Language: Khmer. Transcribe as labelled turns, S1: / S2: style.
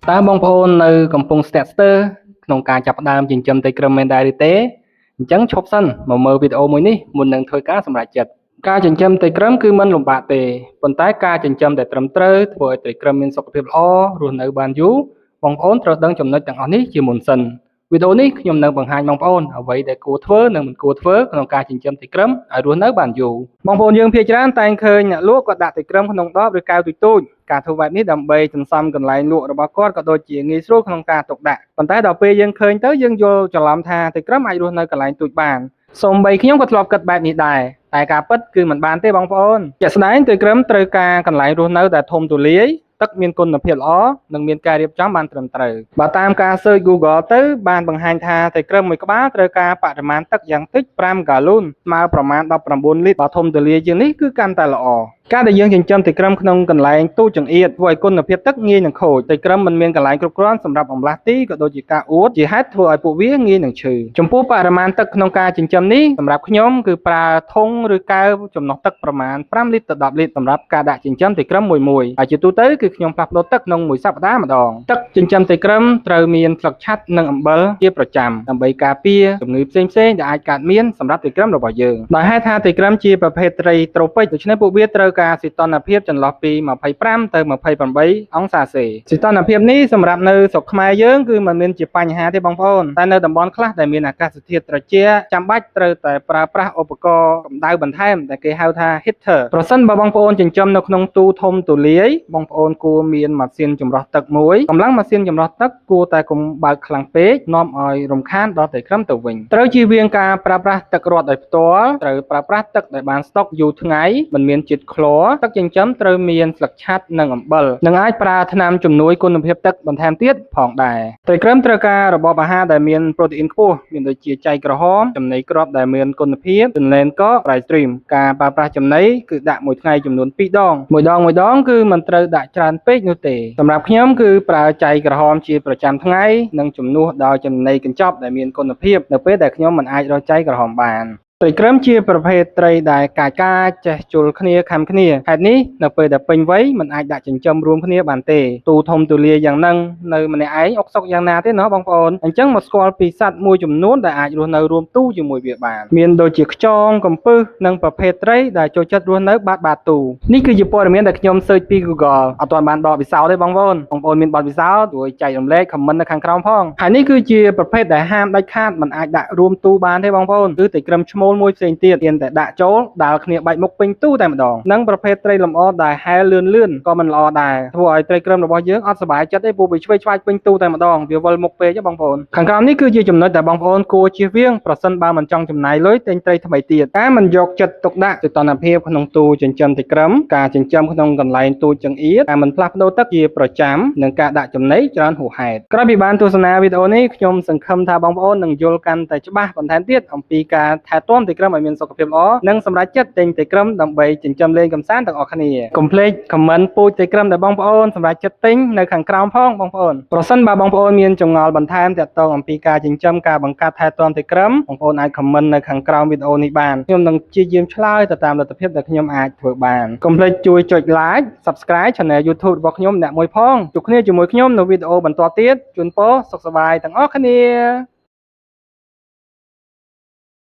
S1: តើបងប្អូននៅកំពុងស្ទាក់ស្ទើរក្នុងការចាប់ផ្ដើមចិញ្ចឹមត្រីក្រឹមមែនដែរឬទេអញ្ចឹងឈប់សិនមកមើលវីដេអូមួយនេះមុននឹងធ្វើការសម្រេចចិត្តការចិញ្ចឹមត្រីក្រឹមគឺមិនលំបាកទេប៉ុន្តែការចិញ្ចឹមតែត្រឹមត្រូវធ្វើឲ្យត្រីក្រឹមមានសុខភាពល្អរស់នៅបានយូរបងប្អូនត្រូវដឹងចំណុចទាំងអស់នេះជាមុនសិនវីដេអូនេះខ្ញុំនឹងបង្ហាញបងប្អូនអ្វីដែលគួរធ្វើនិងមិនគួរធ្វើក្នុងការចិញ្ចឹមត្រីក្រឹមឲ្យរស់នៅបានយូរបងប្អូនយើងភាគច្រើនតែងឃើញអ្នកលក់គាត់ដាក់ត្រីក្រឹមក្នុងដបឬកែវតូចៗការធ្វើបែបនេះដើម្បីសន្សំកន្លែងលក់របស់គាត់ក៏ដូចជាងាយស្រួលក្នុងការទុកដាក់ប៉ុន្តែដល់ពេលយើងឃើញទៅយើងយល់ច្រឡំថាត្រីក្រឹមអាចរស់នៅកន្លែងទូចបានសូម្បីខ្ញុំក៏ធ្លាប់គិតបែបនេះដែរតែការពិតគឺមិនបានទេបងប្អូនជាក់ស្ដែងត្រីក្រឹមត្រូវការកន្លែងរស់នៅដែលធំទូលាយទឹកមានគុណភាពល្អនិងមានការរៀបចំបានត្រឹមត្រូវបើតាមការ search Google ទៅបានបង្ហាញថាត្រីក្រឹមមួយក្បាលត្រូវការបរិមាណទឹកយ៉ាងតិច5ហ្គាឡូនស្មើប្រមាណ19លីត្របើធំទូលាយជាងនេះគឺកាន់តែល្អការដែលយើងចិញ្ចឹមត្រីក្រឹមក្នុងកន្លែងទូចចង្អៀតធ្វើឲ្យគុណភាពទឹកងាយនឹងខូចត្រីក្រឹមមិនមានកន្លែងគ្រប់គ្រាន់សម្រាប់អំឡាស់ទីក៏ដូចជាការអួតជាហេតុធ្វើឲ្យពួកវាងាយនឹងឈឺចំពោះបរិមាណទឹកក្នុងការចិញ្ចឹមនេះសម្រាប់ខ្ញុំគឺប្រើធុងឬកែវចំណុះទឹកប្រមាណ5លីត្រទៅ10លីត្រសម្រាប់ការដាក់ចិញ្ចឹមត្រីក្រឹមមួយហើយជាទូទៅគឺខ្ញុំផ្លាស់ប្ដូរទឹកក្នុងមួយសប្តាហ៍ម្ដងទឹកចិញ្ចឹមត្រីក្រឹមត្រូវមានស្លឹកឆ័ត្រនិងអំបិលជាប្រចាំដើម្បីការពារជំងឺផ្សេងៗដែលអាចកើតមានសម្រាប់ត្រីក្រឹមរបស់យើងដោយហេតុថាត្រីក្រឹមជាប្រភេទត្រីត្រូពិកដូច្នេះពួកវាត្រូវការសីតុណ្ហភាពចន្លោះពី25ទៅ28អង្សាសេសីតុណ្ហភាពនេះសម្រាប់នៅស្រុកខ្មែរយើងគឺមិនមានជាបញ្ហាទេបងប្អូនតែនៅតំបន់ខ្លះដែលមានអាកាសធាតុត្រជាក់ចាំបាច់ត្រូវតែប្រើប្រាស់ឧបករណ៍កម្ដៅបន្ថែមដែលគេហៅថា heater ប្រសិនបើបងប្អូនចិញ្ចឹមនៅក្នុងទូធំទូលាយបងប្អូនគួរមានម៉ាស៊ីនចម្រោះទឹកមួយកម្លាំងម៉ាស៊ីនចម្រោះទឹកគួរតែកុំបើកខ្លាំងពេកនាំឲ្យរំខានដល់ត្រីក្រឹមទៅវិញត្រូវជៀសវាងការប្រើប្រាស់ទឹករត់ដោយផ្ទាល់ត្រូវប្រើប្រាស់ទឹកដែលបានស្តុកយូរថ្ងៃមិនមានជាតិក្លរទឹកចិញ្ចឹមត្រូវមានស្លឹកឆ័ត្រនិងអំបិលនិងអាចប្រើថ្នាំជំនួយគុណភាពទឹកបន្ថែមទៀតផងដែរត្រីក្រឹមត្រូវការរបបអាហារដែលមានប្រូតេអ៊ីនខ្ពស់មានដូចជាចៃក្រហមចំណីគ្រាប់ដែលមានគុណភាពទន្លេនកកប្រៃស្ទ្រីមការប្រើប្រាស់ចំណីគឺដាក់មួយថ្ងៃចំនួន2ដងមួយដងគឺមិនត្រូវដាក់ច្រើនពេកនោះទេសម្រាប់ខ្ញុំគឺប្រើចៃក្រហមជាប្រចាំថ្ងៃនិងជំនួសដោយចំណីកញ្ចប់ដែលមានគុណភាពនៅពេលដែលខ្ញុំមិនអាចរកចៃក្រហមបានត្រីក្រឹមជាប្រភេទត្រីដែលកាចចេះជល់គ្នាខំគ្នាហេតុនេះនៅពេលដែលពេញវ័យមិនអាចដាក់ចិញ្ចឹមរួមគ្នាបានទេទូធំទូលាយយ៉ាងហ្នឹងនៅម្នាក់ឯងអុកសុកយ៉ាងណាទេណោះបងប្អូនអញ្ចឹងមកស្គាល់ពីសត្វមួយចំនួនដែលអាចរស់នៅរួមទូជាមួយវាបានមានដូចជាខ្យងកំពឹសនិងប្រភេទត្រីដែលចូលចិត្តរស់នៅបាតទូនេះគឺជាព័ត៌មានដែលខ្ញុំ search ពី Google អត់ទាន់បានដកពិសោធន៍ទេបងប្អូនមានបទពិសោធន៍ជួយចែករំលែក comment នៅខាងក្រោមផងហើយនេះគឺជាប្រភេទដែលហាមដាច់ខាតមិនអាចដាក់រួមទូបានទេបងប្អូនគឺត្រីក្រឹមឈ្មោលមួយផ្សេងទៀតតែដាក់ចូលដាល់គ្នាបែកមុខពេញទូតែម្ដងនិងប្រភេទត្រីលម្អដែលហែលលឿនក៏មិនល្អដែរធ្វើឲ្យត្រីក្រឹមរបស់យើងអត់សប្បាយចិត្តទេព្រោះវាឆ្វេងឆ្វាយពេញទូតែម្ដងវាវិលមុខពេកបងប្អូនខាងក្រោមនេះគឺជាចំណុចដែលបងប្អូនគួរជៀសវាងប្រសិនបើមិនចង់ចំណាយលុយទិញត្រីថ្មីទៀតការមិនយកចិត្តទុកដាក់សីតុណ្ហភាពក្នុងទូចិញ្ចឹមត្រីក្រឹមការចិញ្ចឹមក្នុងកន្លែងទូចចង្អៀតការមិនផ្លាស់ប្ដូរទឹកជាប្រចាំនិងការដាក់ចំណីច្រើនហួសហេតុក្រោយពីបានទស្សនាវីដេអូនេះខ្ញុំសង្ឃឹមថាបងប្អូននឹងយល់កាន់តែច្បាស់បន្ថែមទៀតអំពីការថែទាំត្រីក្រឹមឲ្យមានសុខភាពល្អនិងសម្រាប់ចិត្តទិញត្រីក្រឹមដើម្បីចិញ្ចឹមលេងកម្សាន្តទាំងអស់គ្នាកុំភ្លេច comment ពូជត្រីក្រឹមដែលបងប្អូនសម្រាប់ចិត្តទិញនៅខាងក្រោមផងបងប្អូនប្រសិនបើបងប្អូនមានចម្ងល់បន្ថែមទាក់ទងអំពីការចិញ្ចឹមការបង្កាត់ថែទាំត្រីក្រឹមបងប្អូនអាច comment នៅខាងក្រោមវីដេអូនេះបានខ្ញុំនឹងព្យាយាមឆ្លើយទៅតាមលទ្ធភាពដែលខ្ញុំអាចធ្វើបានកុំភ្លេចជួយចុច like subscribe channel YouTube របស់ខ្ញុំអ្នកមួយផងជួបគ្នាជាមួយខ្ញុំនៅវីដេអូបន្តទៀតជូនពរសុខសប្បាយទាំងអស់គ្នា